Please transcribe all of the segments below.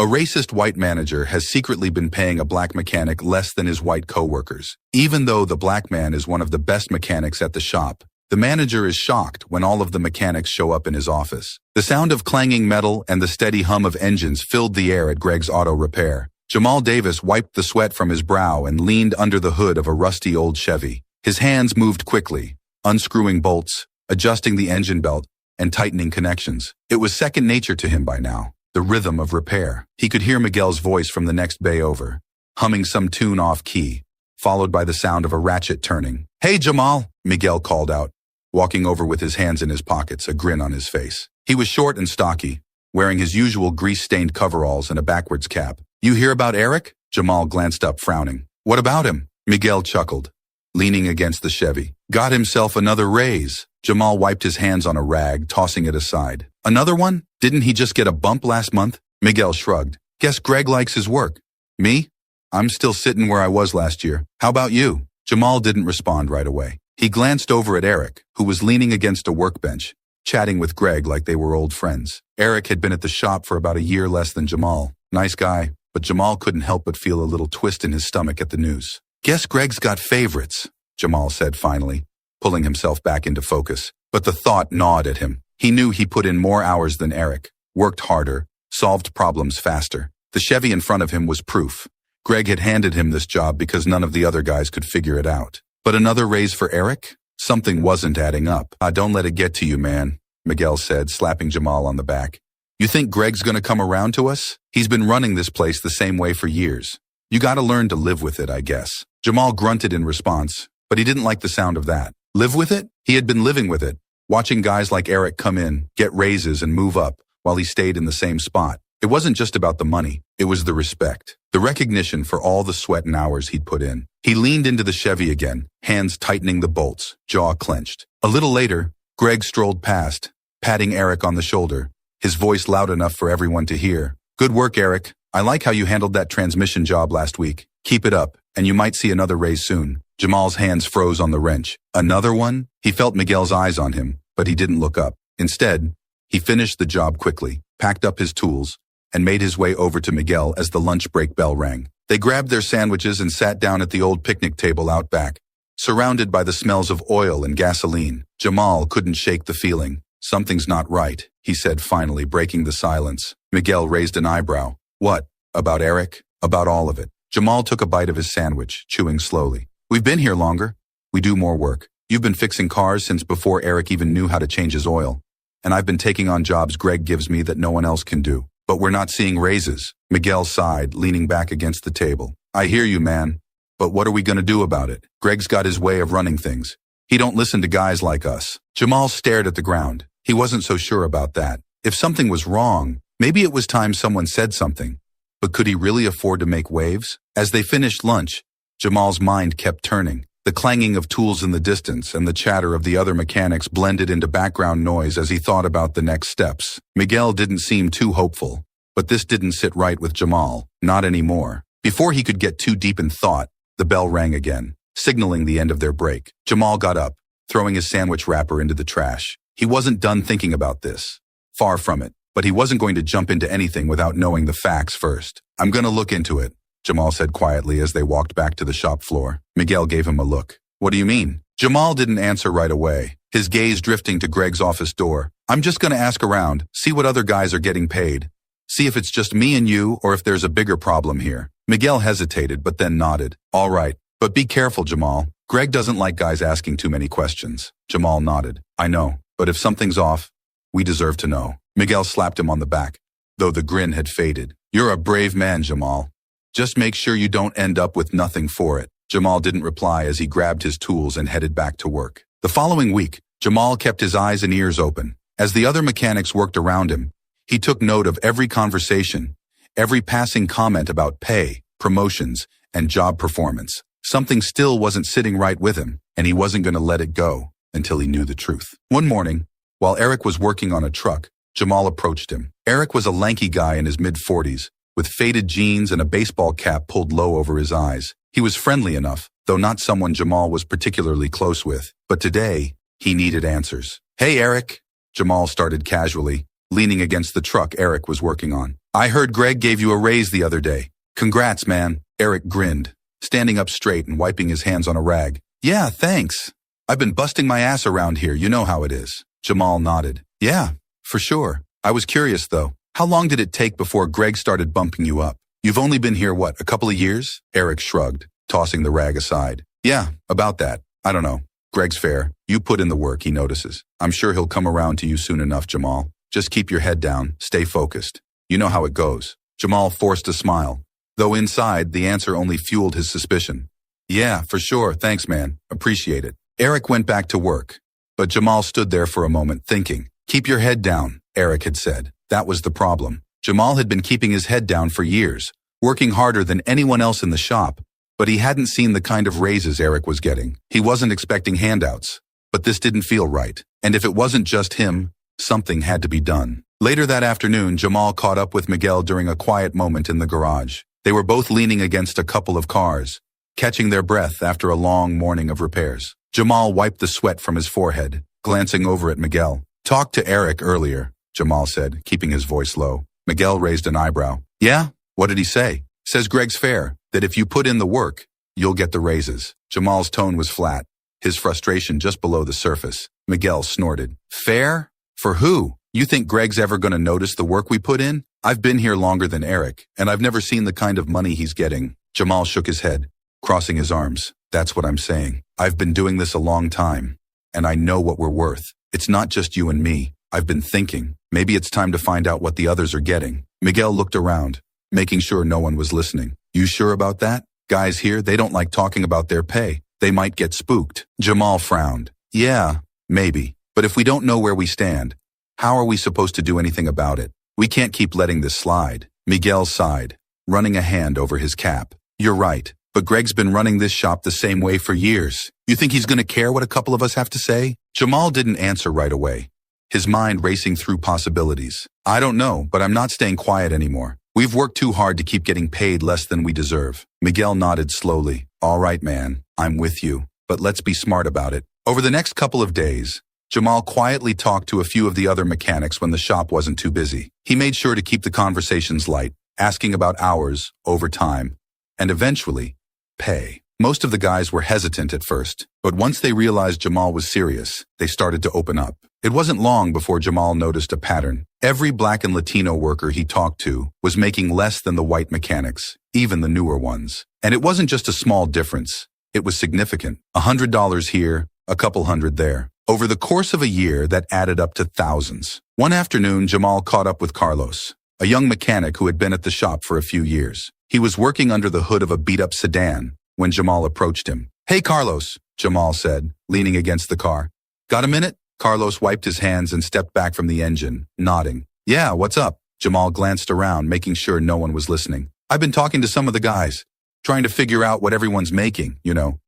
A racist white manager has secretly been paying a black mechanic less than his white coworkers. Even though the black man is one of the best mechanics at the shop, the manager is shocked when all of the mechanics show up in his office. The sound of clanging metal and the steady hum of engines filled the air at Greg's auto repair. Jamal Davis wiped the sweat from his brow and leaned under the hood of a rusty old Chevy. His hands moved quickly, unscrewing bolts, adjusting the engine belt, and tightening connections. It was second nature to him by now. The rhythm of repair. He could hear Miguel's voice from the next bay over, humming some tune off key, followed by the sound of a ratchet turning. "Hey, Jamal," Miguel called out, walking over with his hands in his pockets, a grin on his face. He was short and stocky, wearing his usual grease-stained coveralls and a backwards cap. "You hear about Eric?" Jamal glanced up, frowning. "What about him?" Miguel chuckled, leaning against the Chevy. "Got himself another raise." Jamal wiped his hands on a rag, tossing it aside. "Another one? Didn't he just get a bump last month?" Miguel shrugged. "Guess Greg likes his work." "Me? I'm still sitting where I was last year. How about you?" Jamal didn't respond right away. He glanced over at Eric, who was leaning against a workbench, chatting with Greg like they were old friends. Eric had been at the shop for about a year less than Jamal. Nice guy, but Jamal couldn't help but feel a little twist in his stomach at the news. "Guess Greg's got favorites," Jamal said finally, pulling himself back into focus. But the thought gnawed at him. He knew he put in more hours than Eric, worked harder, solved problems faster. The Chevy in front of him was proof. Greg had handed him this job because none of the other guys could figure it out. But another raise for Eric? Something wasn't adding up. Don't let it get to you, man," Miguel said, slapping Jamal on the back. "You think Greg's gonna come around to us? He's been running this place the same way for years. You gotta learn to live with it, I guess." Jamal grunted in response, but he didn't like the sound of that. Live with it? He had been living with it, watching guys like Eric come in, get raises, and move up, while he stayed in the same spot. It wasn't just about the money, it was the respect, the recognition for all the sweat and hours he'd put in. He leaned into the Chevy again, hands tightening the bolts, jaw clenched. A little later, Greg strolled past, patting Eric on the shoulder, his voice loud enough for everyone to hear. "Good work, Eric. I like how you handled that transmission job last week. Keep it up, and you might see another raise soon." Jamal's hands froze on the wrench. Another one? He felt Miguel's eyes on him, but he didn't look up. Instead, he finished the job quickly, packed up his tools, and made his way over to Miguel as the lunch break bell rang. They grabbed their sandwiches and sat down at the old picnic table out back, surrounded by the smells of oil and gasoline. Jamal couldn't shake the feeling. "Something's not right," he said finally, breaking the silence. Miguel raised an eyebrow. "What? About Eric?" "About all of it." Jamal took a bite of his sandwich, chewing slowly. "We've been here longer. We do more work. You've been fixing cars since before Eric even knew how to change his oil. And I've been taking on jobs Greg gives me that no one else can do. But we're not seeing raises." Miguel sighed, leaning back against the table. "I hear you, man. But what are we gonna do about it? Greg's got his way of running things. He don't listen to guys like us." Jamal stared at the ground. He wasn't so sure about that. If something was wrong, maybe it was time someone said something. But could he really afford to make waves? As they finished lunch, Jamal's mind kept turning. The clanging of tools in the distance and the chatter of the other mechanics blended into background noise as he thought about the next steps. Miguel didn't seem too hopeful, but this didn't sit right with Jamal, not anymore. Before he could get too deep in thought, the bell rang again, signaling the end of their break. Jamal got up, throwing his sandwich wrapper into the trash. He wasn't done thinking about this. Far from it, but he wasn't going to jump into anything without knowing the facts first. "I'm gonna look into it," Jamal said quietly as they walked back to the shop floor. Miguel gave him a look. "What do you mean?" Jamal didn't answer right away, his gaze drifting to Greg's office door. "I'm just gonna ask around, see what other guys are getting paid. See if it's just me and you or if there's a bigger problem here." Miguel hesitated but then nodded. "All right, but be careful, Jamal. Greg doesn't like guys asking too many questions." Jamal nodded. "I know, but if something's off, we deserve to know." Miguel slapped him on the back, though the grin had faded. "You're a brave man, Jamal. Just make sure you don't end up with nothing for it." Jamal didn't reply as he grabbed his tools and headed back to work. The following week, Jamal kept his eyes and ears open. As the other mechanics worked around him, he took note of every conversation, every passing comment about pay, promotions, and job performance. Something still wasn't sitting right with him, and he wasn't going to let it go until he knew the truth. One morning, while Eric was working on a truck, Jamal approached him. Eric was a lanky guy in his mid-40s, with faded jeans and a baseball cap pulled low over his eyes. He was friendly enough, though not someone Jamal was particularly close with. But today, he needed answers. "Hey, Eric," Jamal started casually, leaning against the truck Eric was working on. I heard Greg gave you a raise the other day. Congrats, man. Eric grinned, standing up straight and wiping his hands on a rag. Yeah, thanks. I've been busting my ass around here, you know how it is. Jamal nodded. Yeah, for sure. I was curious though. How long did it take before Greg started bumping you up? You've only been here, what, a couple of years? Eric shrugged, tossing the rag aside. Yeah, about that. I don't know. Greg's fair. You put in the work, he notices. I'm sure he'll come around to you soon enough, Jamal. Just keep your head down, stay focused. You know how it goes. Jamal forced a smile, though inside the answer only fueled his suspicion. Yeah, for sure. Thanks, man. Appreciate it. Eric went back to work, but Jamal stood there for a moment thinking. Keep your head down, Eric had said. That was the problem. Jamal had been keeping his head down for years, working harder than anyone else in the shop, but he hadn't seen the kind of raises Eric was getting. He wasn't expecting handouts, but this didn't feel right. And if it wasn't just him, something had to be done. Later that afternoon, Jamal caught up with Miguel during a quiet moment in the garage. They were both leaning against a couple of cars, catching their breath after a long morning of repairs. Jamal wiped the sweat from his forehead, glancing over at Miguel. Talked to Eric earlier, Jamal said, keeping his voice low. Miguel raised an eyebrow. Yeah? What did he say? Says Greg's fair, that if you put in the work, you'll get the raises. Jamal's tone was flat, his frustration just below the surface. Miguel snorted. Fair? For who? You think Greg's ever going to notice the work we put in? I've been here longer than Eric, and I've never seen the kind of money he's getting. Jamal shook his head, crossing his arms. That's what I'm saying. I've been doing this a long time, and I know what we're worth. It's not just you and me. I've been thinking. Maybe it's time to find out what the others are getting. Miguel looked around, making sure no one was listening. You sure about that? Guys here, they don't like talking about their pay. They might get spooked. Jamal frowned. Yeah, maybe. But if we don't know where we stand, how are we supposed to do anything about it? We can't keep letting this slide. Miguel sighed, running a hand over his cap. You're right, but Greg's been running this shop the same way for years. You think he's going to care what a couple of us have to say? Jamal didn't answer right away, his mind racing through possibilities. I don't know, but I'm not staying quiet anymore. We've worked too hard to keep getting paid less than we deserve. Miguel nodded slowly. All right, man, I'm with you, but let's be smart about it. Over the next couple of days, Jamal quietly talked to a few of the other mechanics when the shop wasn't too busy. He made sure to keep the conversations light, asking about hours, overtime, and eventually, pay. Most of the guys were hesitant at first, but once they realized Jamal was serious, they started to open up. It wasn't long before Jamal noticed a pattern. Every Black and Latino worker he talked to was making less than the white mechanics, even the newer ones. And it wasn't just a small difference. It was significant. $100 here, a couple hundred there. Over the course of a year, that added up to thousands. One afternoon, Jamal caught up with Carlos, a young mechanic who had been at the shop for a few years. He was working under the hood of a beat-up sedan when Jamal approached him. Hey, Carlos, Jamal said, leaning against the car. Got a minute? Carlos wiped his hands and stepped back from the engine, nodding. Yeah, what's up? Jamal glanced around, making sure no one was listening. I've been talking to some of the guys, trying to figure out what everyone's making,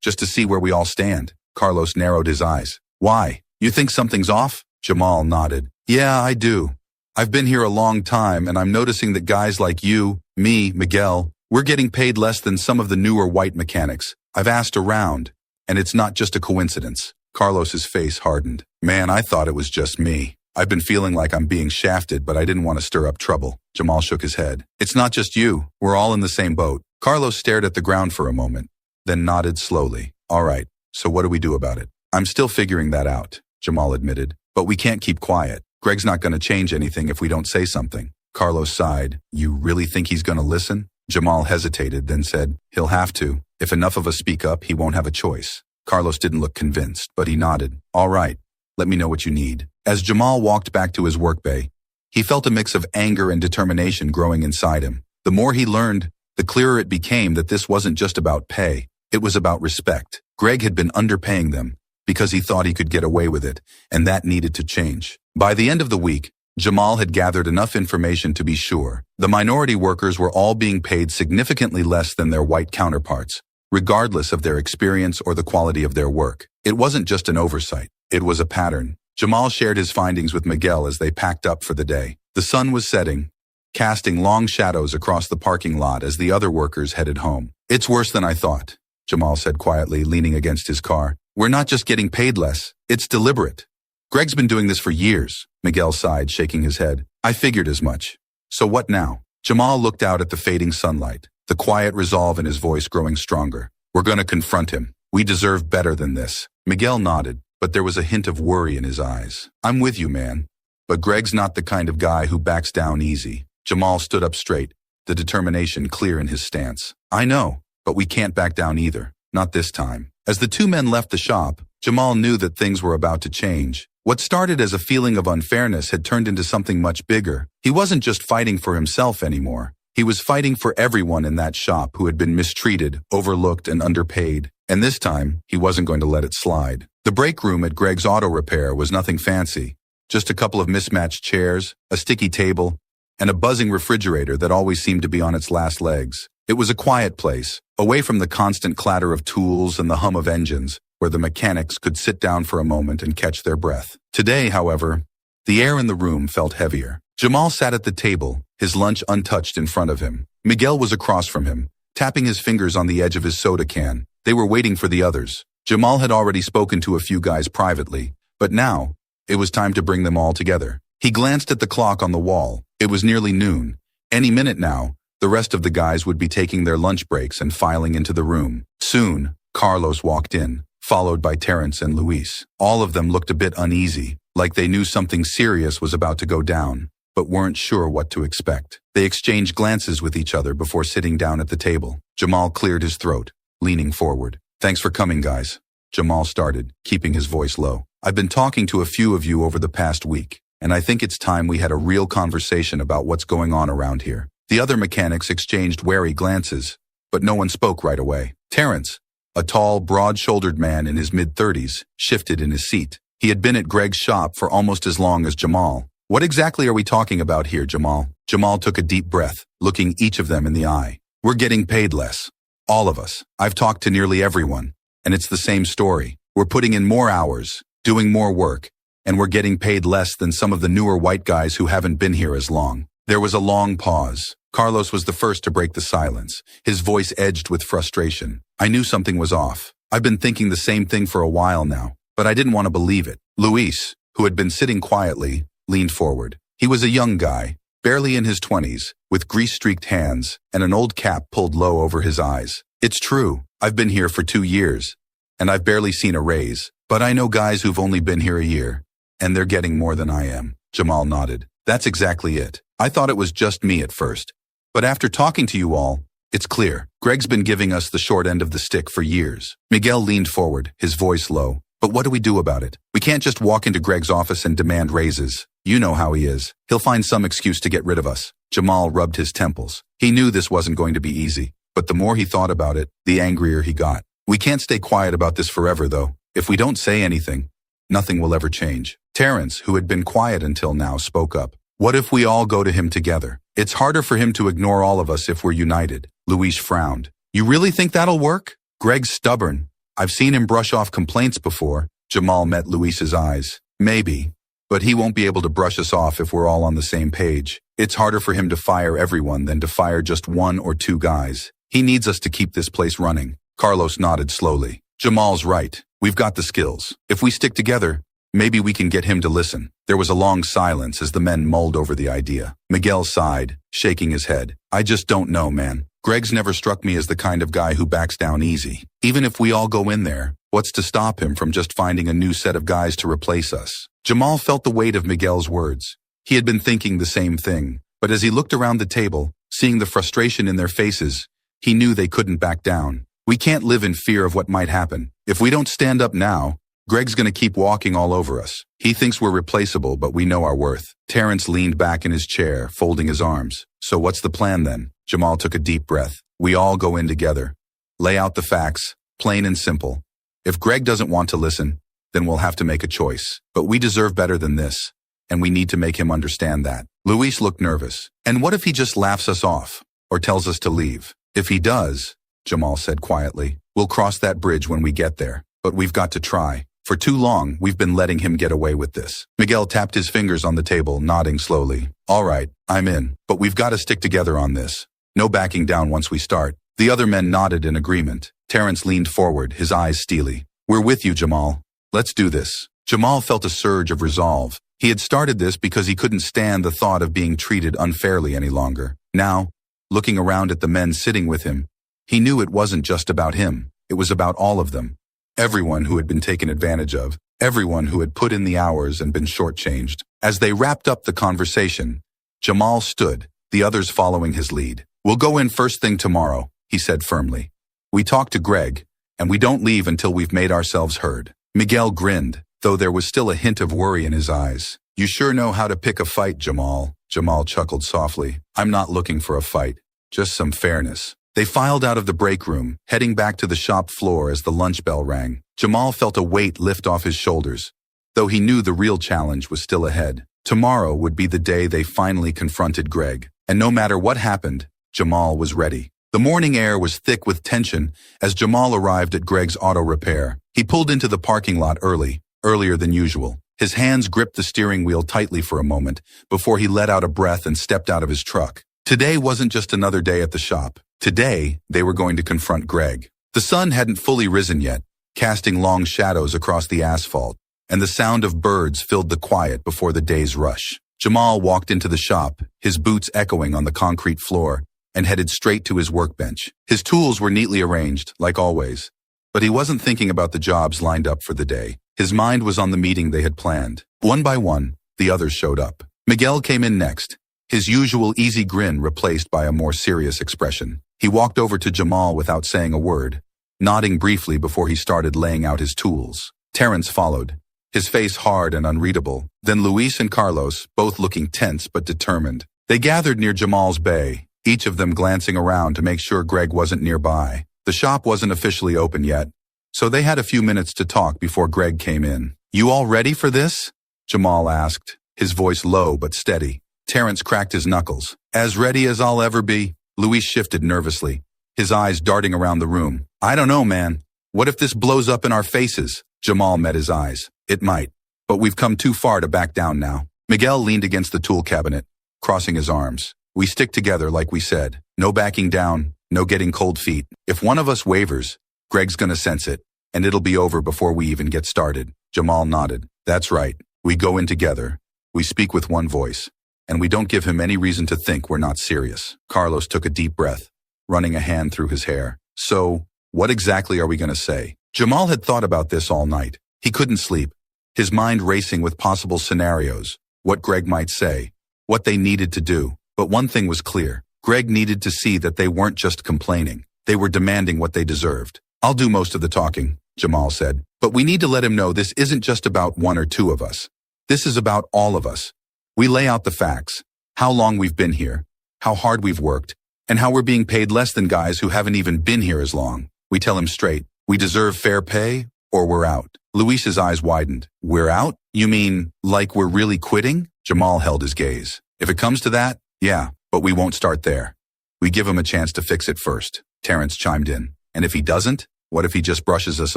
just to see where we all stand. Carlos narrowed his eyes. Why? You think something's off? Jamal nodded. Yeah, I do. I've been here a long time, and I'm noticing that guys like you, me, Miguel, we're getting paid less than some of the newer white mechanics. I've asked around, and it's not just a coincidence. Carlos's face hardened. Man, I thought it was just me. I've been feeling like I'm being shafted, but I didn't want to stir up trouble. Jamal shook his head. It's not just you. We're all in the same boat. Carlos stared at the ground for a moment, then nodded slowly. All right, so what do we do about it? I'm still figuring that out, Jamal admitted. But we can't keep quiet. Greg's not going to change anything if we don't say something. Carlos sighed. You really think he's going to listen? Jamal hesitated, then said, he'll have to. If enough of us speak up, he won't have a choice. Carlos didn't look convinced, but he nodded. All right, let me know what you need. As Jamal walked back to his workbay, he felt a mix of anger and determination growing inside him. The more he learned, the clearer it became that this wasn't just about pay. It was about respect. Greg had been underpaying them because he thought he could get away with it, and that needed to change. By the end of the week, Jamal had gathered enough information to be sure. The minority workers were all being paid significantly less than their white counterparts, regardless of their experience or the quality of their work. It wasn't just an oversight. It was a pattern. Jamal shared his findings with Miguel as they packed up for the day. The sun was setting, casting long shadows across the parking lot as the other workers headed home. It's worse than I thought, Jamal said quietly, leaning against his car. We're not just getting paid less. It's deliberate. Greg's been doing this for years, Miguel sighed, shaking his head. I figured as much. So what now? Jamal looked out at the fading sunlight, the quiet resolve in his voice growing stronger. We're gonna confront him. We deserve better than this. Miguel nodded, but there was a hint of worry in his eyes. I'm with you, man. But Greg's not the kind of guy who backs down easy. Jamal stood up straight, the determination clear in his stance. I know, but we can't back down either. Not this time. As the two men left the shop, Jamal knew that things were about to change. What started as a feeling of unfairness had turned into something much bigger. He wasn't just fighting for himself anymore. He was fighting for everyone in that shop who had been mistreated, overlooked, and underpaid. And this time, he wasn't going to let it slide. The break room at Greg's auto repair was nothing fancy. Just a couple of mismatched chairs, a sticky table, and a buzzing refrigerator that always seemed to be on its last legs. It was a quiet place, away from the constant clatter of tools and the hum of engines, where the mechanics could sit down for a moment and catch their breath. Today, however, the air in the room felt heavier. Jamal sat at the table, his lunch untouched in front of him. Miguel was across from him, tapping his fingers on the edge of his soda can. They were waiting for the others. Jamal had already spoken to a few guys privately, but now, it was time to bring them all together. He glanced at the clock on the wall. It was nearly noon. Any minute now, the rest of the guys would be taking their lunch breaks and filing into the room. Soon, Carlos walked in, followed by Terrence and Luis. All of them looked a bit uneasy, like they knew something serious was about to go down, but weren't sure what to expect. They exchanged glances with each other before sitting down at the table. Jamal cleared his throat, leaning forward. Thanks for coming, guys. Jamal started, keeping his voice low. I've been talking to a few of you over the past week, and I think it's time we had a real conversation about what's going on around here. The other mechanics exchanged wary glances, but no one spoke right away. Terrence, a tall, broad-shouldered man in his mid-30s, shifted in his seat. He had been at Greg's shop for almost as long as Jamal. What exactly are we talking about here, Jamal? Jamal took a deep breath, looking each of them in the eye. We're getting paid less. All of us. I've talked to nearly everyone, and it's the same story. We're putting in more hours, doing more work, and we're getting paid less than some of the newer white guys who haven't been here as long. There was a long pause. Carlos was the first to break the silence, his voice edged with frustration. I knew something was off. I've been thinking the same thing for a while now, but I didn't want to believe it. Luis, who had been sitting quietly, leaned forward. He was a young guy, barely in his 20s, with grease-streaked hands and an old cap pulled low over his eyes. It's true, I've been here for 2 years, and I've barely seen a raise, but I know guys who've only been here a year, and they're getting more than I am. Jamal nodded. That's exactly it. I thought it was just me at first. But after talking to you all, it's clear. Greg's been giving us the short end of the stick for years. Miguel leaned forward, his voice low. But what do we do about it? We can't just walk into Greg's office and demand raises. You know how he is. He'll find some excuse to get rid of us. Jamal rubbed his temples. He knew this wasn't going to be easy. But the more he thought about it, the angrier he got. We can't stay quiet about this forever, though. If we don't say anything, nothing will ever change. Terrence, who had been quiet until now, spoke up. What if we all go to him together? It's harder for him to ignore all of us if we're united. Luis frowned. You really think that'll work? Greg's stubborn. I've seen him brush off complaints before. Jamal met Luis's eyes. Maybe, but he won't be able to brush us off if we're all on the same page. It's harder for him to fire everyone than to fire just 1 or 2 guys. He needs us to keep this place running. Carlos nodded slowly. Jamal's right. We've got the skills. If we stick together, maybe we can get him to listen. There was a long silence as the men mulled over the idea. Miguel sighed, shaking his head. I just don't know, man. Greg's never struck me as the kind of guy who backs down easy. Even if we all go in there, what's to stop him from just finding a new set of guys to replace us? Jamal felt the weight of Miguel's words. He had been thinking the same thing, but as he looked around the table, seeing the frustration in their faces, he knew they couldn't back down. We can't live in fear of what might happen. If we don't stand up now, Greg's gonna keep walking all over us. He thinks we're replaceable, but we know our worth. Terrence leaned back in his chair, folding his arms. So what's the plan then? Jamal took a deep breath. We all go in together. Lay out the facts, plain and simple. If Greg doesn't want to listen, then we'll have to make a choice. But we deserve better than this, and we need to make him understand that. Luis looked nervous. And what if he just laughs us off, or tells us to leave? If he does, Jamal said quietly, we'll cross that bridge when we get there. But we've got to try. For too long, we've been letting him get away with this. Miguel tapped his fingers on the table, nodding slowly. All right, I'm in. But we've got to stick together on this. No backing down once we start. The other men nodded in agreement. Terrence leaned forward, his eyes steely. We're with you, Jamal. Let's do this. Jamal felt a surge of resolve. He had started this because he couldn't stand the thought of being treated unfairly any longer. Now, looking around at the men sitting with him, he knew it wasn't just about him. It was about all of them. Everyone who had been taken advantage of, everyone who had put in the hours and been shortchanged. As they wrapped up the conversation, Jamal stood, the others following his lead. "We'll go in first thing tomorrow," he said firmly. "We talked to Greg, and we don't leave until we've made ourselves heard." Miguel grinned, though there was still a hint of worry in his eyes. "You sure know how to pick a fight, Jamal." Jamal chuckled softly. "I'm not looking for a fight, just some fairness." They filed out of the break room, heading back to the shop floor as the lunch bell rang. Jamal felt a weight lift off his shoulders, though he knew the real challenge was still ahead. Tomorrow would be the day they finally confronted Greg, and no matter what happened, Jamal was ready. The morning air was thick with tension as Jamal arrived at Greg's auto repair. He pulled into the parking lot earlier than usual. His hands gripped the steering wheel tightly for a moment before he let out a breath and stepped out of his truck. Today wasn't just another day at the shop. Today, they were going to confront Greg. The sun hadn't fully risen yet, casting long shadows across the asphalt, and the sound of birds filled the quiet before the day's rush. Jamal walked into the shop, his boots echoing on the concrete floor, and headed straight to his workbench. His tools were neatly arranged, like always, but he wasn't thinking about the jobs lined up for the day. His mind was on the meeting they had planned. One by one, the others showed up. Miguel came in next, his usual easy grin replaced by a more serious expression. He walked over to Jamal without saying a word, nodding briefly before he started laying out his tools. Terrence followed, his face hard and unreadable. Then Luis and Carlos, both looking tense but determined. They gathered near Jamal's bay, each of them glancing around to make sure Greg wasn't nearby. The shop wasn't officially open yet, so they had a few minutes to talk before Greg came in. "You all ready for this?" Jamal asked, his voice low but steady. Terrence cracked his knuckles. "As ready as I'll ever be." Luis shifted nervously, his eyes darting around the room. "I don't know, man. What if this blows up in our faces?" Jamal met his eyes. "It might, but we've come too far to back down now." Miguel leaned against the tool cabinet, crossing his arms. "We stick together like we said. No backing down, no getting cold feet. If one of us wavers, Greg's gonna sense it, and it'll be over before we even get started." Jamal nodded. "That's right. We go in together. We speak with one voice, and we don't give him any reason to think we're not serious." Carlos took a deep breath, running a hand through his hair. "So, what exactly are we gonna say?" Jamal had thought about this all night. He couldn't sleep, his mind racing with possible scenarios, what Greg might say, what they needed to do. But one thing was clear. Greg needed to see that they weren't just complaining. They were demanding what they deserved. "I'll do most of the talking," Jamal said. "But we need to let him know this isn't just about one or two of us. This is about all of us. We lay out the facts, how long we've been here, how hard we've worked, and how we're being paid less than guys who haven't even been here as long. We tell him straight, we deserve fair pay, or we're out." Luis's eyes widened. "We're out? You mean, like we're really quitting?" Jamal held his gaze. "If it comes to that, yeah, but we won't start there. We give him a chance to fix it first." Terrence chimed in. "And if he doesn't? What if he just brushes us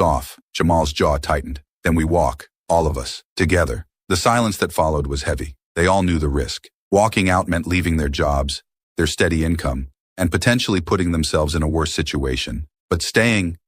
off?" Jamal's jaw tightened. "Then we walk, all of us, together." The silence that followed was heavy. They all knew the risk. Walking out meant leaving their jobs, their steady income, and potentially putting themselves in a worse situation. But staying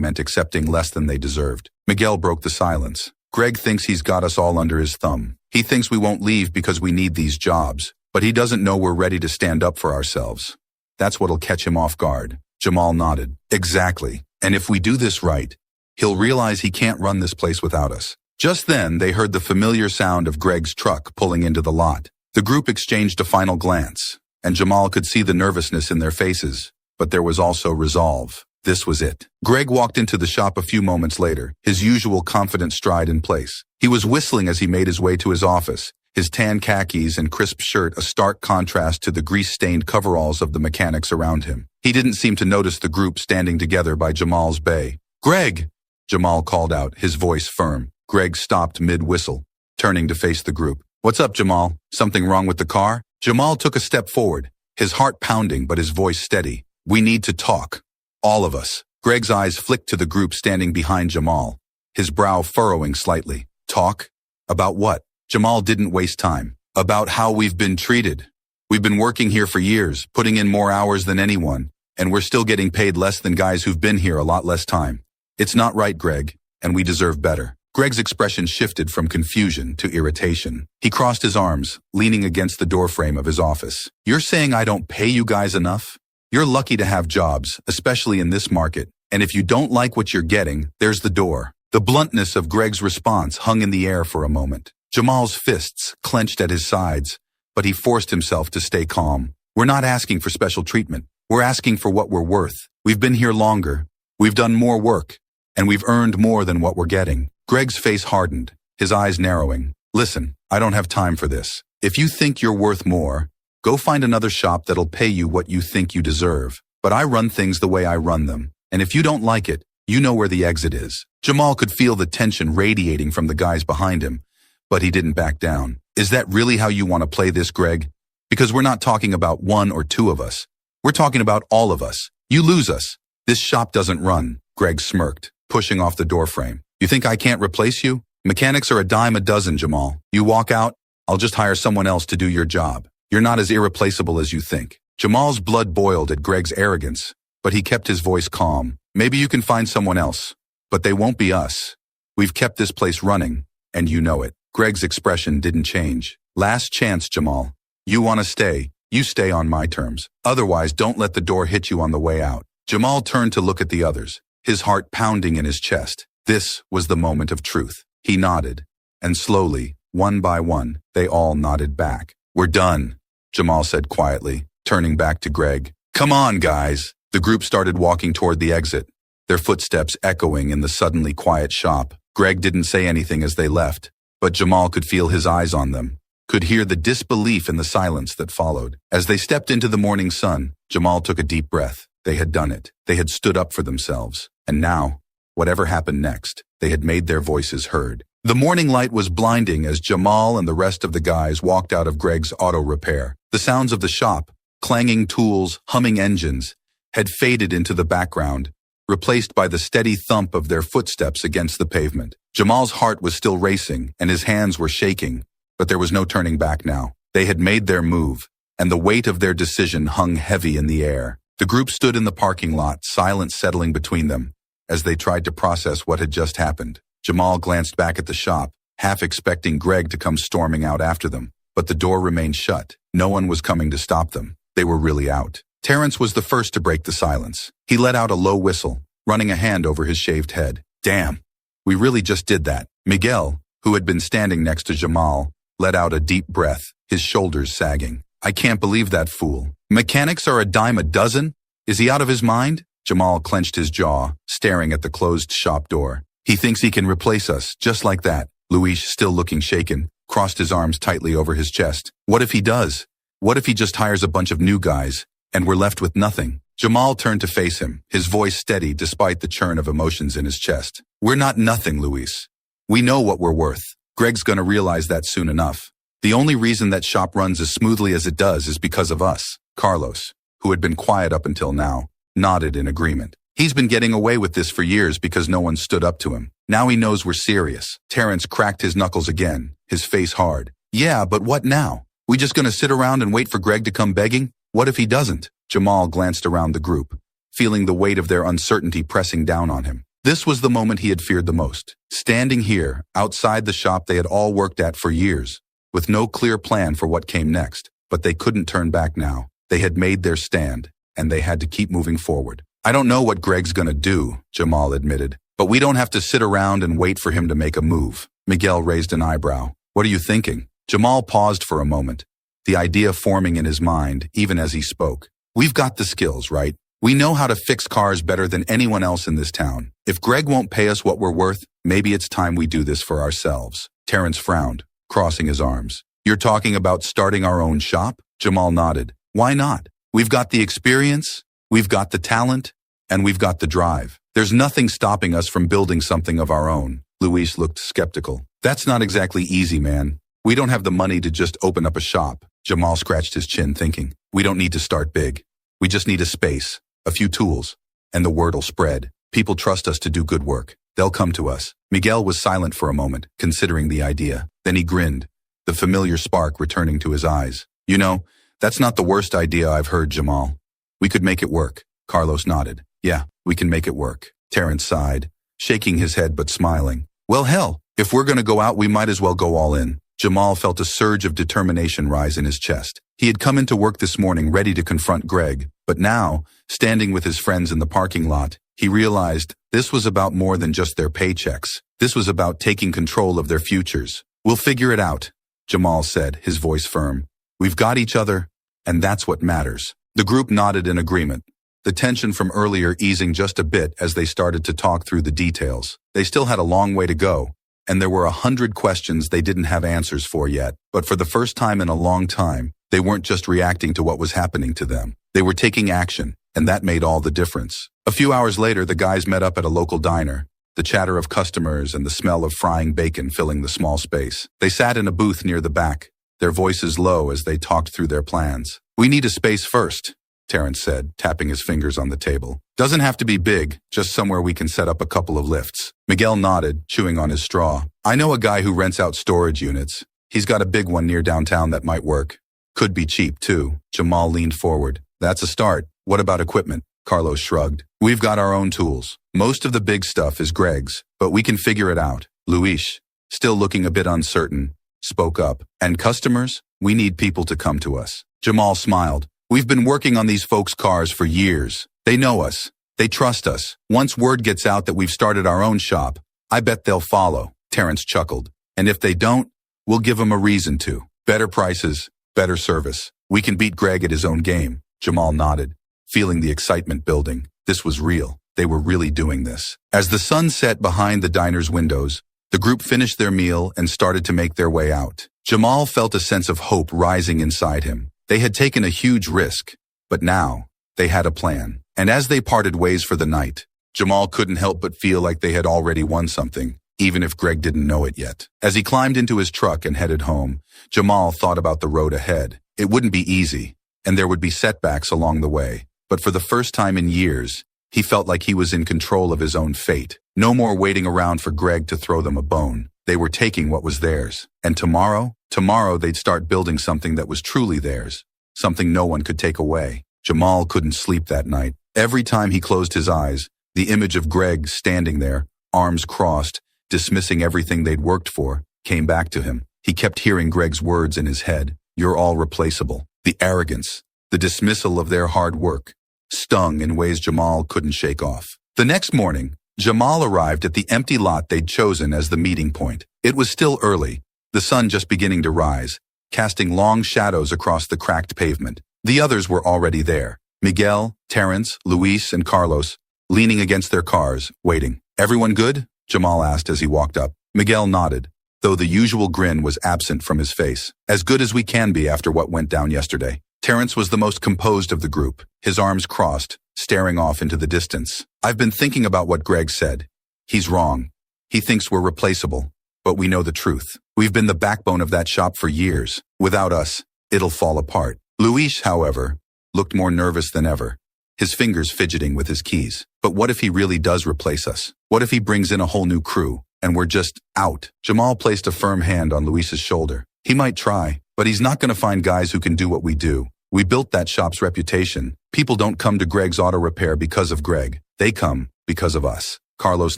meant accepting less than they deserved. Miguel broke the silence. "Greg thinks he's got us all under his thumb. He thinks we won't leave because we need these jobs, but he doesn't know we're ready to stand up for ourselves. That's what'll catch him off guard." Jamal nodded. "Exactly. And if we do this right, he'll realize he can't run this place without us." Just then, they heard the familiar sound of Greg's truck pulling into the lot. The group exchanged a final glance, and Jamal could see the nervousness in their faces, but there was also resolve. This was it. Greg walked into the shop a few moments later, his usual confident stride in place. He was whistling as he made his way to his office, his tan khakis and crisp shirt a stark contrast to the grease-stained coveralls of the mechanics around him. He didn't seem to notice the group standing together by Jamal's bay. "Greg!" Jamal called out, his voice firm. Greg stopped mid-whistle, turning to face the group. "What's up, Jamal? Something wrong with the car?" Jamal took a step forward, his heart pounding but his voice steady. "We need to talk. All of us." Greg's eyes flicked to the group standing behind Jamal, his brow furrowing slightly. "Talk? About what?" Jamal didn't waste time. "About how we've been treated. We've been working here for years, putting in more hours than anyone, and we're still getting paid less than guys who've been here a lot less time. It's not right, Greg, and we deserve better." Greg's expression shifted from confusion to irritation. He crossed his arms, leaning against the doorframe of his office. "You're saying I don't pay you guys enough? You're lucky to have jobs, especially in this market. And if you don't like what you're getting, there's the door." The bluntness of Greg's response hung in the air for a moment. Jamal's fists clenched at his sides, but he forced himself to stay calm. "We're not asking for special treatment. We're asking for what we're worth. We've been here longer. We've done more work. And we've earned more than what we're getting." Greg's face hardened, his eyes narrowing. "Listen, I don't have time for this. If you think you're worth more, go find another shop that'll pay you what you think you deserve. But I run things the way I run them. And if you don't like it, you know where the exit is." Jamal could feel the tension radiating from the guys behind him, but he didn't back down. "Is that really how you want to play this, Greg? Because we're not talking about one or two of us. We're talking about all of us. You lose us. This shop doesn't run." Greg smirked, pushing off the doorframe. "You think I can't replace you? Mechanics are a dime a dozen, Jamal. You walk out, I'll just hire someone else to do your job. You're not as irreplaceable as you think." Jamal's blood boiled at Greg's arrogance, but he kept his voice calm. "Maybe you can find someone else, but they won't be us. We've kept this place running, and you know it." Greg's expression didn't change. "Last chance, Jamal. You want to stay, you stay on my terms. Otherwise, don't let the door hit you on the way out." Jamal turned to look at the others, his heart pounding in his chest. This was the moment of truth. He nodded, and slowly, one by one, they all nodded back. "We're done," Jamal said quietly, turning back to Greg. "Come on, guys." The group started walking toward the exit, their footsteps echoing in the suddenly quiet shop. Greg didn't say anything as they left, but Jamal could feel his eyes on them, could hear the disbelief in the silence that followed. As they stepped into the morning sun, Jamal took a deep breath. They had done it. They had stood up for themselves. And now, whatever happened next, they had made their voices heard. The morning light was blinding as Jamal and the rest of the guys walked out of Greg's auto repair. The sounds of the shop, clanging tools, humming engines, had faded into the background, replaced by the steady thump of their footsteps against the pavement. Jamal's heart was still racing and his hands were shaking, but there was no turning back now. They had made their move, and the weight of their decision hung heavy in the air. The group stood in the parking lot, silence settling between them, as they tried to process what had just happened. Jamal glanced back at the shop, half expecting Greg to come storming out after them, but the door remained shut. No one was coming to stop them. They were really out. Terrence was the first to break the silence. He let out a low whistle, running a hand over his shaved head. "Damn, we really just did that." Miguel, who had been standing next to Jamal, let out a deep breath, his shoulders sagging. "I can't believe that fool. Mechanics are a dime a dozen? Is he out of his mind?" Jamal clenched his jaw, staring at the closed shop door. "He thinks he can replace us, just like that." Luis, still looking shaken, crossed his arms tightly over his chest. "What if he does? What if he just hires a bunch of new guys, and we're left with nothing?" Jamal turned to face him, his voice steady despite the churn of emotions in his chest. "We're not nothing, Luis. We know what we're worth. Greg's gonna realize that soon enough. The only reason that shop runs as smoothly as it does is because of us." Carlos, who had been quiet up until now, nodded in agreement. "He's been getting away with this for years because no one stood up to him. Now he knows we're serious." Terrence cracked his knuckles again, his face hard. "Yeah, but what now? We just gonna sit around and wait for Greg to come begging? What if he doesn't?" Jamal glanced around the group, feeling the weight of their uncertainty pressing down on him. This was the moment he had feared the most. Standing here, outside the shop they had all worked at for years, with no clear plan for what came next. But they couldn't turn back now. They had made their stand, and they had to keep moving forward. "I don't know what Greg's gonna do," Jamal admitted, "but we don't have to sit around and wait for him to make a move." Miguel raised an eyebrow. "What are you thinking?" Jamal paused for a moment, the idea forming in his mind even as he spoke. "We've got the skills, right? We know how to fix cars better than anyone else in this town. If Greg won't pay us what we're worth, maybe it's time we do this for ourselves." Terrence frowned, crossing his arms. "You're talking about starting our own shop?" Jamal nodded. "Why not? We've got the experience, we've got the talent, and we've got the drive. There's nothing stopping us from building something of our own." Luis looked skeptical. "That's not exactly easy, man. We don't have the money to just open up a shop." Jamal scratched his chin, thinking, "We don't need to start big. We just need a space, a few tools, and the word'll spread. People trust us to do good work. They'll come to us." Miguel was silent for a moment, considering the idea. Then he grinned, the familiar spark returning to his eyes. "You know, that's not the worst idea I've heard, Jamal. We could make it work." Carlos nodded. "Yeah, we can make it work." Terrence sighed, shaking his head but smiling. "Well, hell, If we're gonna go out, we might as well go all in. Jamal felt a surge of determination rise in his chest. He had come into work this morning ready to confront Greg, but now, standing with his friends in the parking lot, he realized this was about more than just their paychecks. This was about taking control of their futures. We'll figure it out, Jamal said, his voice firm. We've got each other, and that's what matters. The group nodded in agreement, the tension from earlier easing just a bit as they started to talk through the details. They still had a long way to go, and there were 100 questions they didn't have answers for yet. But for the first time in a long time, they weren't just reacting to what was happening to them. They were taking action, and that made all the difference. A few hours later, the guys met up at a local diner, the chatter of customers and the smell of frying bacon filling the small space. They sat in a booth near the back, their voices low as they talked through their plans. We need a space first, Terrence said, tapping his fingers on the table. Doesn't have to be big, just somewhere we can set up a couple of lifts. Miguel nodded, chewing on his straw. I know a guy who rents out storage units. He's got a big one near downtown that might work. Could be cheap, too. Jamal leaned forward. That's a start. What about equipment? Carlos shrugged. We've got our own tools. Most of the big stuff is Greg's, but we can figure it out. Luis, still looking a bit uncertain, spoke up. And customers? We need people to come to us. Jamal smiled. We've been working on these folks' cars for years. They know us. They trust us. Once word gets out that we've started our own shop, I bet they'll follow. Terrence chuckled. And if they don't, we'll give them a reason to. Better prices, better service. We can beat Greg at his own game. Jamal nodded, feeling the excitement building. This was real. They were really doing this. As the sun set behind the diner's windows, the group finished their meal and started to make their way out. Jamal felt a sense of hope rising inside him. They had taken a huge risk, but now they had a plan. And as they parted ways for the night, Jamal couldn't help but feel like they had already won something, even if Greg didn't know it yet. As he climbed into his truck and headed home, Jamal thought about the road ahead. It wouldn't be easy, and there would be setbacks along the way. But for the first time in years, he felt like he was in control of his own fate. No more waiting around for Greg to throw them a bone. They were taking what was theirs. And tomorrow they'd start building something that was truly theirs, something no one could take away. Jamal couldn't sleep that night. Every time he closed his eyes, the image of Greg standing there, arms crossed, dismissing everything they'd worked for, came back to him. He kept hearing Greg's words in his head. You're all replaceable. The arrogance, the dismissal of their hard work, stung in ways Jamal couldn't shake off. The next morning, Jamal arrived at the empty lot they'd chosen as the meeting point. It was still early, the sun just beginning to rise, casting long shadows across the cracked pavement. The others were already there. Miguel, Terrence, Luis, and Carlos, leaning against their cars, waiting. Everyone good? Jamal asked as he walked up. Miguel nodded, though the usual grin was absent from his face. As good as we can be after what went down yesterday. Terrence was the most composed of the group, his arms crossed, staring off into the distance. I've been thinking about what Greg said. He's wrong. He thinks we're replaceable, but we know the truth. We've been the backbone of that shop for years. Without us, it'll fall apart. Luis, however, looked more nervous than ever, his fingers fidgeting with his keys. But what if he really does replace us? What if he brings in a whole new crew, and we're just out? Jamal placed a firm hand on Luis's shoulder. He might try, but he's not going to find guys who can do what we do. We built that shop's reputation. People don't come to Greg's Auto Repair because of Greg. They come because of us. Carlos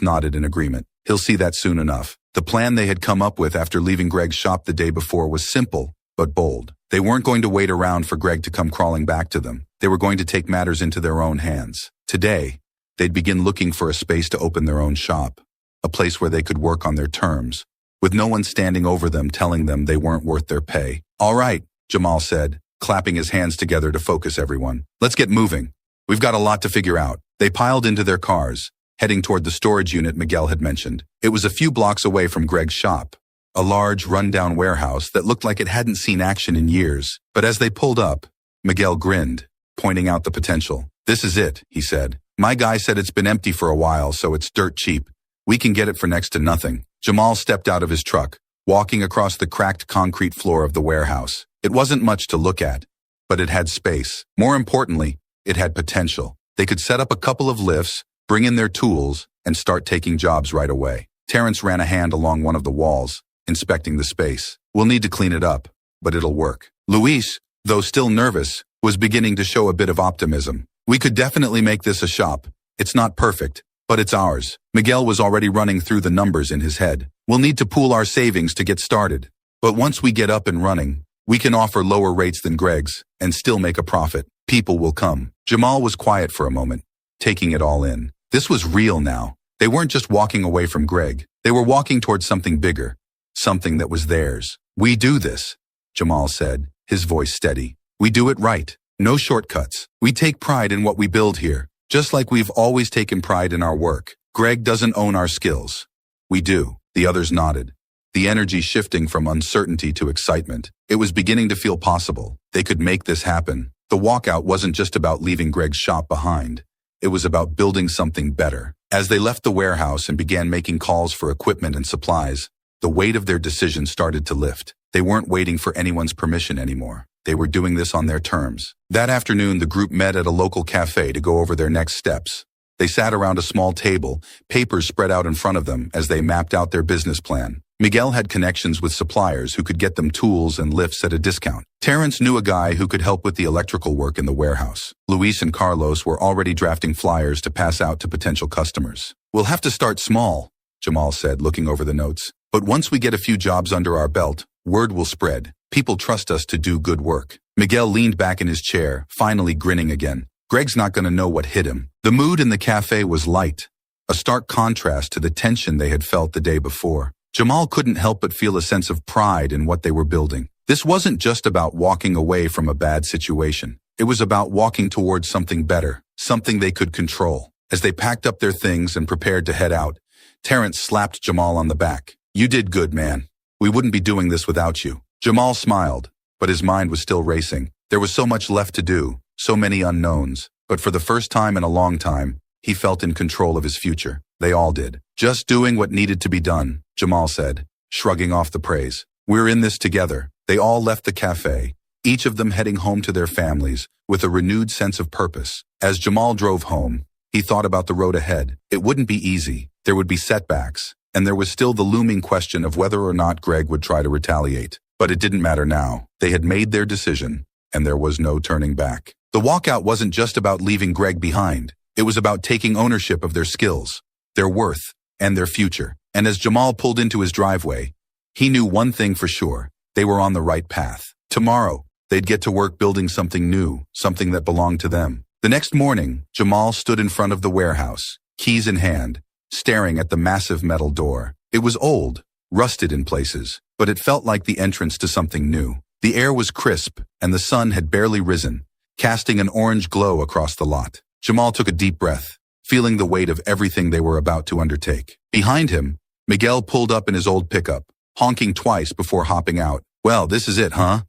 nodded in agreement. He'll see that soon enough. The plan they had come up with after leaving Greg's shop the day before was simple, but bold. They weren't going to wait around for Greg to come crawling back to them. They were going to take matters into their own hands. Today, they'd begin looking for a space to open their own shop, a place where they could work on their terms, with no one standing over them telling them they weren't worth their pay. All right, Jamal said, clapping his hands together to focus everyone. Let's get moving. We've got a lot to figure out. They piled into their cars, heading toward the storage unit Miguel had mentioned. It was a few blocks away from Greg's shop, a large, rundown warehouse that looked like it hadn't seen action in years. But as they pulled up, Miguel grinned, pointing out the potential. This is it, he said. My guy said it's been empty for a while, so it's dirt cheap. We can get it for next to nothing. Jamal stepped out of his truck, walking across the cracked concrete floor of the warehouse. It wasn't much to look at, but it had space. More importantly, it had potential. They could set up a couple of lifts, bring in their tools, and start taking jobs right away. Terrence ran a hand along one of the walls, inspecting the space. We'll need to clean it up, but it'll work. Luis, though still nervous, was beginning to show a bit of optimism. We could definitely make this a shop. It's not perfect, but it's ours. Miguel was already running through the numbers in his head. We'll need to pool our savings to get started. But once we get up and running, we can offer lower rates than Greg's and still make a profit. People will come. Jamal was quiet for a moment, taking it all in. This was real now. They weren't just walking away from Greg. They were walking towards something bigger, something that was theirs. We do this, Jamal said, his voice steady. We do it right. No shortcuts. We take pride in what we build here, just like we've always taken pride in our work. Greg doesn't own our skills. We do. The others nodded, the energy shifting from uncertainty to excitement. It was beginning to feel possible. They could make this happen. The walkout wasn't just about leaving Greg's shop behind. It was about building something better. As they left the warehouse and began making calls for equipment and supplies, the weight of their decision started to lift. They weren't waiting for anyone's permission anymore. They were doing this on their terms. That afternoon, the group met at a local cafe to go over their next steps. They sat around a small table, papers spread out in front of them as they mapped out their business plan. Miguel had connections with suppliers who could get them tools and lifts at a discount. Terrence knew a guy who could help with the electrical work in the warehouse. Luis and Carlos were already drafting flyers to pass out to potential customers. We'll have to start small, Jamal said, looking over the notes. But once we get a few jobs under our belt, word will spread. People trust us to do good work. Miguel leaned back in his chair, finally grinning again. Greg's not going to know what hit him. The mood in the cafe was light, a stark contrast to the tension they had felt the day before. Jamal couldn't help but feel a sense of pride in what they were building. This wasn't just about walking away from a bad situation. It was about walking towards something better, something they could control. As they packed up their things and prepared to head out, Terrence slapped Jamal on the back. You did good, man. We wouldn't be doing this without you. Jamal smiled, but his mind was still racing. There was so much left to do, so many unknowns. But for the first time in a long time, he felt in control of his future. They all did. Just doing what needed to be done, Jamal said, shrugging off the praise. We're in this together. They all left the cafe, each of them heading home to their families with a renewed sense of purpose. As Jamal drove home, he thought about the road ahead. It wouldn't be easy. There would be setbacks, and there was still the looming question of whether or not Greg would try to retaliate. But it didn't matter now. They had made their decision, and there was no turning back. The walkout wasn't just about leaving Greg behind. It was about taking ownership of their skills, their worth, and their future. And as Jamal pulled into his driveway, he knew one thing for sure. They were on the right path. Tomorrow, they'd get to work building something new, something that belonged to them. The next morning, Jamal stood in front of the warehouse, keys in hand, staring at the massive metal door. It was old, rusted in places, but it felt like the entrance to something new. The air was crisp, and the sun had barely risen, casting an orange glow across the lot. Jamal took a deep breath, feeling the weight of everything they were about to undertake. Behind him, Miguel pulled up in his old pickup, honking twice before hopping out. Well, this is it, huh?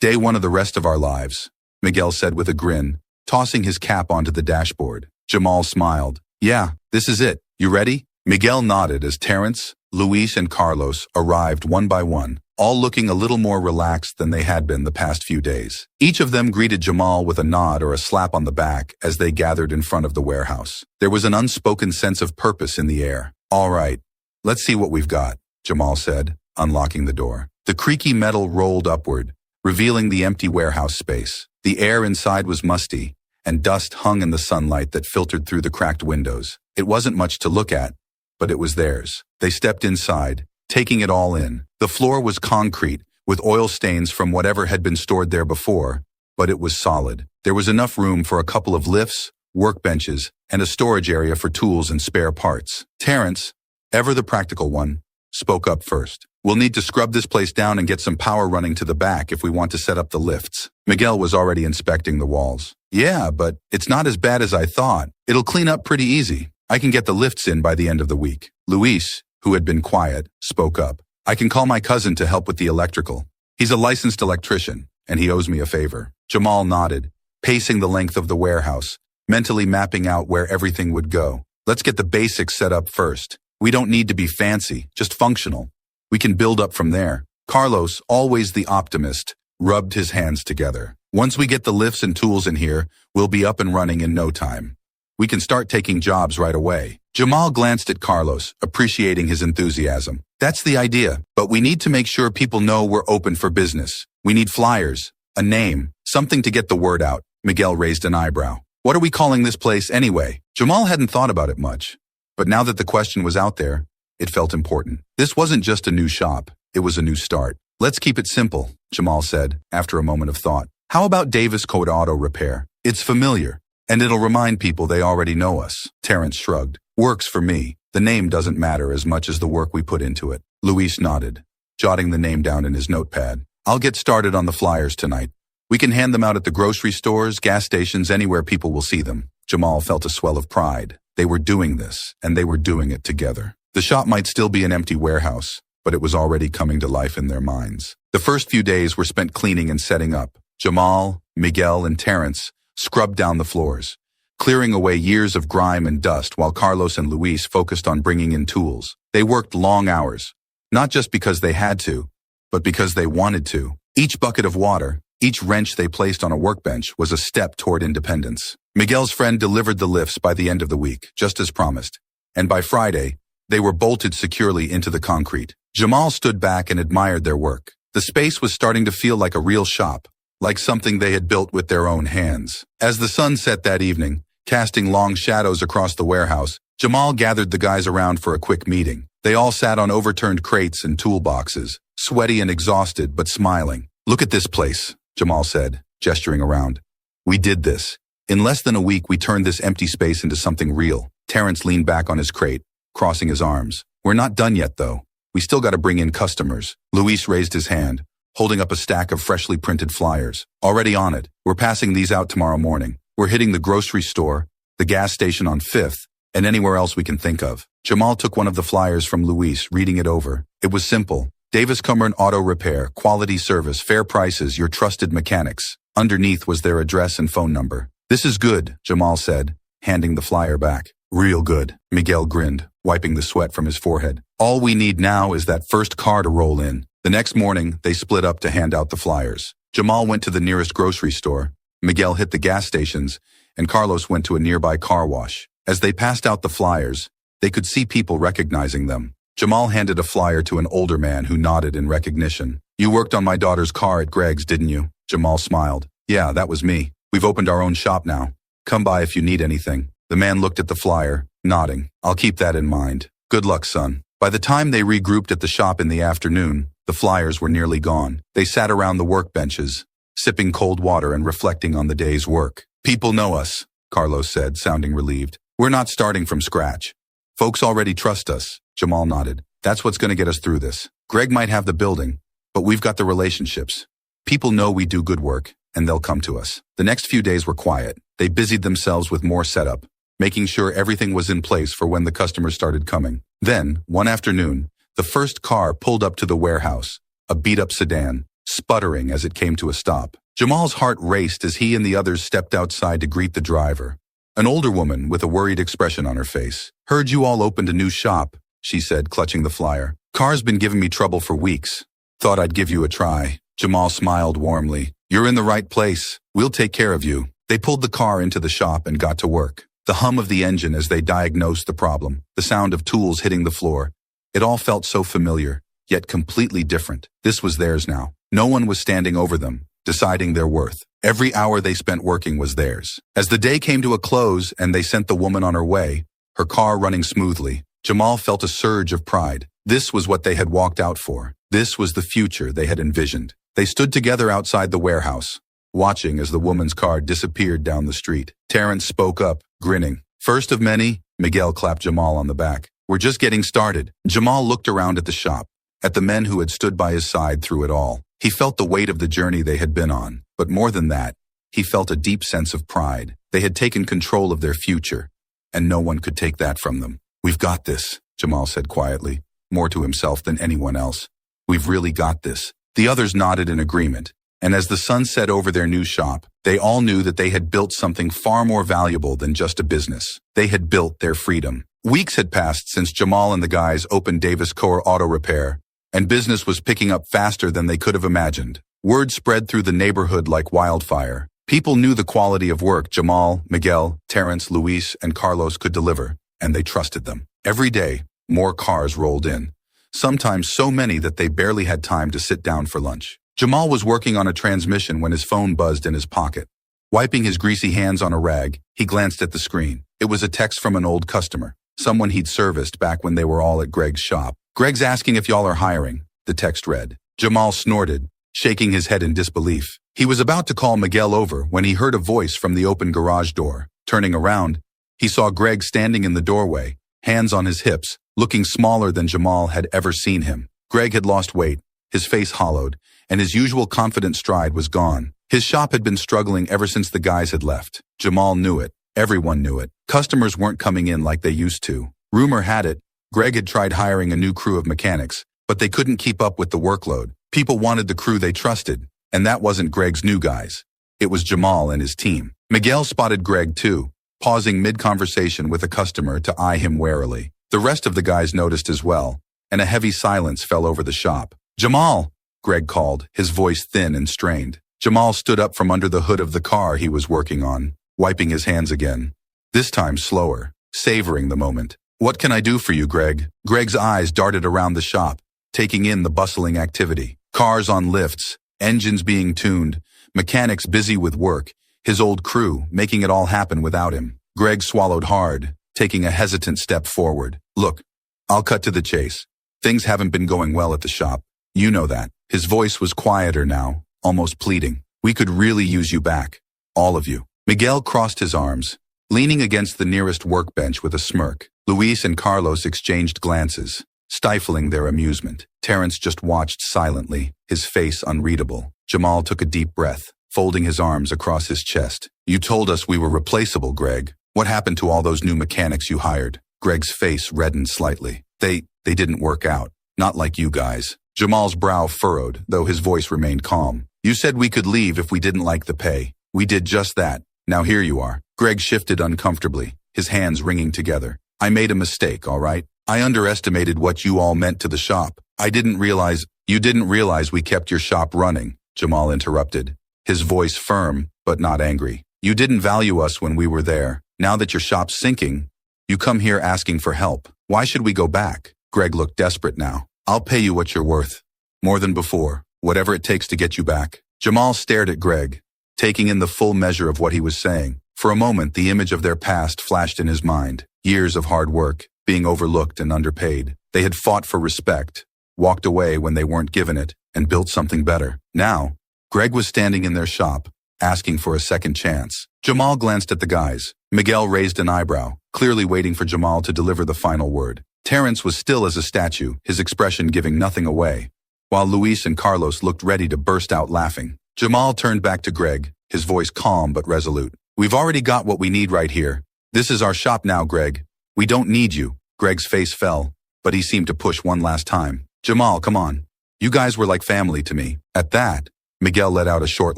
Day one of the rest of our lives, Miguel said with a grin, tossing his cap onto the dashboard. Jamal smiled. Yeah, this is it. You ready? Miguel nodded as Terrence, Luis, and Carlos arrived one by one, all looking a little more relaxed than they had been the past few days. Each of them greeted Jamal with a nod or a slap on the back as they gathered in front of the warehouse. There was an unspoken sense of purpose in the air. All right, let's see what we've got, Jamal said, unlocking the door. The creaky metal rolled upward, revealing the empty warehouse space. The air inside was musty, and dust hung in the sunlight that filtered through the cracked windows. It wasn't much to look at, but it was theirs. They stepped inside, taking it all in. The floor was concrete, with oil stains from whatever had been stored there before, but it was solid. There was enough room for a couple of lifts, workbenches, and a storage area for tools and spare parts. Terrence, ever the practical one, spoke up first. We'll need to scrub this place down and get some power running to the back if we want to set up the lifts. Miguel was already inspecting the walls. Yeah, but it's not as bad as I thought. It'll clean up pretty easy. I can get the lifts in by the end of the week. Luis, who had been quiet, spoke up. I can call my cousin to help with the electrical. He's a licensed electrician, and he owes me a favor. Jamal nodded, pacing the length of the warehouse, mentally mapping out where everything would go. Let's get the basics set up first. We don't need to be fancy, just functional. We can build up from there. Carlos, always the optimist, rubbed his hands together. Once we get the lifts and tools in here, we'll be up and running in no time. We can start taking jobs right away. Jamal glanced at Carlos, appreciating his enthusiasm. That's the idea, but we need to make sure people know we're open for business. We need flyers, a name, something to get the word out. Miguel raised an eyebrow. What are we calling this place anyway? Jamal hadn't thought about it much, but now that the question was out there, It felt important. This wasn't just a new shop. It was a new start. Let's keep it simple, Jamal said, after a moment of thought. How about Davis Code Auto Repair? It's familiar, and it'll remind people they already know us. Terrence shrugged. Works for me. The name doesn't matter as much as the work we put into it. Luis nodded, jotting the name down in his notepad. I'll get started on the flyers tonight. We can hand them out at the grocery stores, gas stations, anywhere people will see them. Jamal felt a swell of pride. They were doing this, and they were doing it together. The shop might still be an empty warehouse, but it was already coming to life in their minds. The first few days were spent cleaning and setting up. Jamal, Miguel, and Terrence scrubbed down the floors, clearing away years of grime and dust while Carlos and Luis focused on bringing in tools. They worked long hours, not just because they had to, but because they wanted to. Each bucket of water, each wrench they placed on a workbench was a step toward independence. Miguel's friend delivered the lifts by the end of the week, just as promised, and by Friday, they were bolted securely into the concrete. Jamal stood back and admired their work. The space was starting to feel like a real shop, like something they had built with their own hands. As the sun set that evening, casting long shadows across the warehouse, Jamal gathered the guys around for a quick meeting. They all sat on overturned crates and toolboxes, sweaty and exhausted but smiling. Look at this place, Jamal said, gesturing around. We did this. In less than a week, we turned this empty space into something real. Terrence leaned back on his crate, crossing his arms. We're not done yet, though. We still got to bring in customers. Luis raised his hand, holding up a stack of freshly printed flyers. Already on it. We're passing these out tomorrow morning. We're hitting the grocery store, the gas station on 5th, and anywhere else we can think of. Jamal took one of the flyers from Luis, reading it over. It was simple. Davis Code Auto Repair, quality service, fair prices, your trusted mechanics. Underneath was their address and phone number. This is good, Jamal said, handing the flyer back. Real good, Miguel grinned, wiping the sweat from his forehead. All we need now is that first car to roll in. The next morning, they split up to hand out the flyers. Jamal went to the nearest grocery store, Miguel hit the gas stations, and Carlos went to a nearby car wash. As they passed out the flyers, they could see people recognizing them. Jamal handed a flyer to an older man who nodded in recognition. You worked on my daughter's car at Greg's, didn't you? Jamal smiled. Yeah, that was me. We've opened our own shop now. Come by if you need anything. The man looked at the flyer, nodding. I'll keep that in mind. Good luck, son. By the time they regrouped at the shop in the afternoon, the flyers were nearly gone. They sat around the workbenches, sipping cold water and reflecting on the day's work. People know us, Carlos said, sounding relieved. We're not starting from scratch. Folks already trust us. Jamal nodded. That's what's going to get us through this. Greg might have the building, but we've got the relationships. People know we do good work, and they'll come to us. The next few days were quiet. They busied themselves with more setup, making sure everything was in place for when the customers started coming. Then, one afternoon, the first car pulled up to the warehouse, a beat-up sedan, sputtering as it came to a stop. Jamal's heart raced as he and the others stepped outside to greet the driver, an older woman with a worried expression on her face. Heard you all opened a new shop, she said, clutching the flyer. Car's been giving me trouble for weeks. Thought I'd give you a try. Jamal smiled warmly. You're in the right place. We'll take care of you. They pulled the car into the shop and got to work. The hum of the engine as they diagnosed the problem, the sound of tools hitting the floor. It all felt so familiar, yet completely different. This was theirs now. No one was standing over them, deciding their worth. Every hour they spent working was theirs. As the day came to a close and they sent the woman on her way, her car running smoothly, Jamal felt a surge of pride. This was what they had walked out for. This was the future they had envisioned. They stood together outside the warehouse, watching as the woman's car disappeared down the street. Terrence spoke up, grinning. First of many, Miguel clapped Jamal on the back. We're just getting started. Jamal looked around at the shop, at the men who had stood by his side through it all. He felt the weight of the journey they had been on, but more than that, he felt a deep sense of pride. They had taken control of their future, and no one could take that from them. We've got this, Jamal said quietly, more to himself than anyone else. We've really got this. The others nodded in agreement, and as the sun set over their new shop, they all knew that they had built something far more valuable than just a business. They had built their freedom. Weeks had passed since Jamal and the guys opened Davis Code Auto Repair, and business was picking up faster than they could have imagined. Word spread through the neighborhood like wildfire. People knew the quality of work Jamal, Miguel, Terrence, Luis, and Carlos could deliver, and they trusted them. Every day, more cars rolled in, sometimes so many that they barely had time to sit down for lunch. Jamal was working on a transmission when his phone buzzed in his pocket. Wiping his greasy hands on a rag, he glanced at the screen. It was a text from an old customer. someone he'd serviced back when they were all at Greg's shop. "Greg's asking if y'all are hiring," the text read. Jamal snorted, shaking his head in disbelief. He was about to call Miguel over when he heard a voice from the open garage door. Turning around, he saw Greg standing in the doorway, hands on his hips, looking smaller than Jamal had ever seen him. Greg had lost weight, his face hollowed, and his usual confident stride was gone. His shop had been struggling ever since the guys had left. Jamal knew it. Everyone knew it. Customers weren't coming in like they used to. Rumor had it, Greg had tried hiring a new crew of mechanics, but they couldn't keep up with the workload. People wanted the crew they trusted, and that wasn't Greg's new guys. It was Jamal and his team. Miguel spotted Greg too, pausing mid-conversation with a customer to eye him warily. The rest of the guys noticed as well, and a heavy silence fell over the shop. "Jamal!" Greg called, his voice thin and strained. Jamal stood up from under the hood of the car he was working on, wiping his hands again. This time slower, savoring the moment. "What can I do for you, Greg?" Greg's eyes darted around the shop, taking in the bustling activity. Cars on lifts, engines being tuned, mechanics busy with work, his old crew making it all happen without him. Greg swallowed hard, taking a hesitant step forward. "Look, I'll cut to the chase. Things haven't been going well at the shop. You know that." His voice was quieter now, almost pleading. "We could really use you back. All of you." Miguel crossed his arms, leaning against the nearest workbench with a smirk. Luis and Carlos exchanged glances, stifling their amusement. Terrence just watched silently, his face unreadable. Jamal took a deep breath, folding his arms across his chest. "You told us we were replaceable, Greg. What happened to all those new mechanics you hired?" Greg's face reddened slightly. They didn't work out. Not like you guys." Jamal's brow furrowed, though his voice remained calm. "You said we could leave if we didn't like the pay. We did just that. Now here you are." Greg shifted uncomfortably, his hands wringing together. "I made a mistake, all right? I underestimated what you all meant to the shop. I didn't realize—" "You didn't realize we kept your shop running," Jamal interrupted, his voice firm but not angry. "You didn't value us when we were there. Now that your shop's sinking, you come here asking for help. Why should we go back?" Greg looked desperate now. "I'll pay you what you're worth. More than before. Whatever it takes to get you back." Jamal stared at Greg, taking in the full measure of what he was saying. For a moment, the image of their past flashed in his mind. Years of hard work, being overlooked and underpaid. They had fought for respect, walked away when they weren't given it, and built something better. Now, Greg was standing in their shop, asking for a second chance. Jamal glanced at the guys. Miguel raised an eyebrow, clearly waiting for Jamal to deliver the final word. Terrence was still as a statue, his expression giving nothing away, while Luis and Carlos looked ready to burst out laughing. Jamal turned back to Greg, his voice calm but resolute. "We've already got what we need right here. This is our shop now, Greg. We don't need you." Greg's face fell, but he seemed to push one last time. "Jamal, come on. You guys were like family to me." At that, Miguel let out a short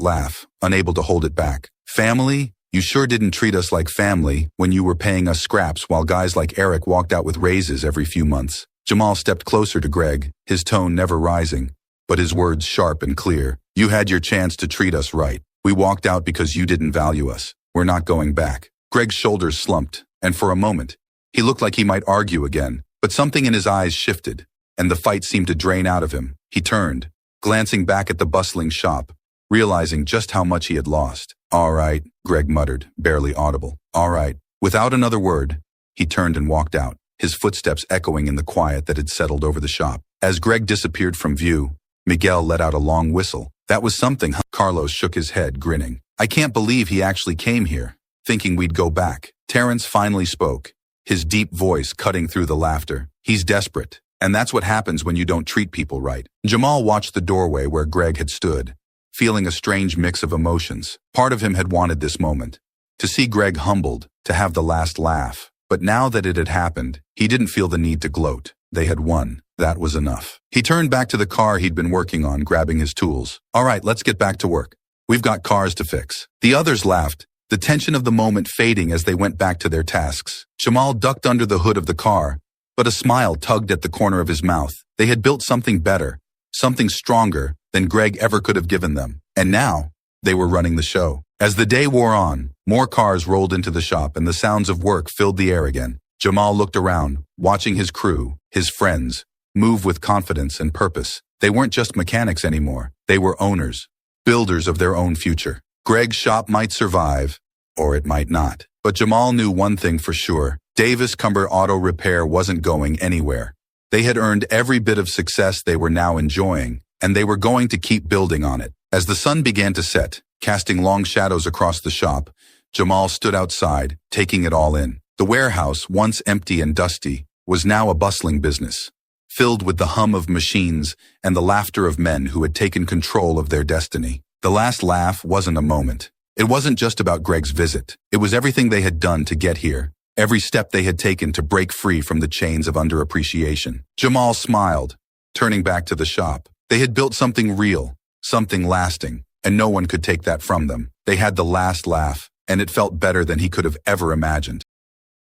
laugh, unable to hold it back. "Family? You sure didn't treat us like family when you were paying us scraps while guys like Eric walked out with raises every few months." Jamal stepped closer to Greg, his tone never rising, but his words sharp and clear. "You had your chance to treat us right. We walked out because you didn't value us. We're not going back." Greg's shoulders slumped, and for a moment, he looked like he might argue again, but something in his eyes shifted, and the fight seemed to drain out of him. He turned, glancing back at the bustling shop, realizing just how much he had lost. "All right," Greg muttered, barely audible. "All right." Without another word, he turned and walked out, his footsteps echoing in the quiet that had settled over the shop. As Greg disappeared from view, Miguel let out a long whistle. "That was something, huh?" Carlos shook his head, grinning. "I can't believe he actually came here, thinking we'd go back." Terrence finally spoke, his deep voice cutting through the laughter. "He's desperate, and that's what happens when you don't treat people right." Jamal watched the doorway where Greg had stood, feeling a strange mix of emotions. Part of him had wanted this moment, to see Greg humbled, to have the last laugh. But now that it had happened, he didn't feel the need to gloat. They had won. That was enough. He turned back to the car he'd been working on, grabbing his tools. "All right, let's get back to work. We've got cars to fix." The others laughed, the tension of the moment fading as they went back to their tasks. Jamal ducked under the hood of the car, but a smile tugged at the corner of his mouth. They had built something better, something stronger than Greg ever could have given them. And now, they were running the show. As the day wore on, more cars rolled into the shop and the sounds of work filled the air again. Jamal looked around, watching his crew, his friends, move with confidence and purpose. They weren't just mechanics anymore. They were owners, builders of their own future. Greg's shop might survive, or it might not. But Jamal knew one thing for sure. Davis Cumber Auto Repair wasn't going anywhere. They had earned every bit of success they were now enjoying, and they were going to keep building on it. As the sun began to set, casting long shadows across the shop, Jamal stood outside, taking it all in. The warehouse, once empty and dusty, was now a bustling business, filled with the hum of machines and the laughter of men who had taken control of their destiny. The last laugh wasn't a moment. It wasn't just about Greg's visit. It was everything they had done to get here, every step they had taken to break free from the chains of underappreciation. Jamal smiled, turning back to the shop. They had built something real, something lasting, and no one could take that from them. They had the last laugh, and it felt better than he could have ever imagined.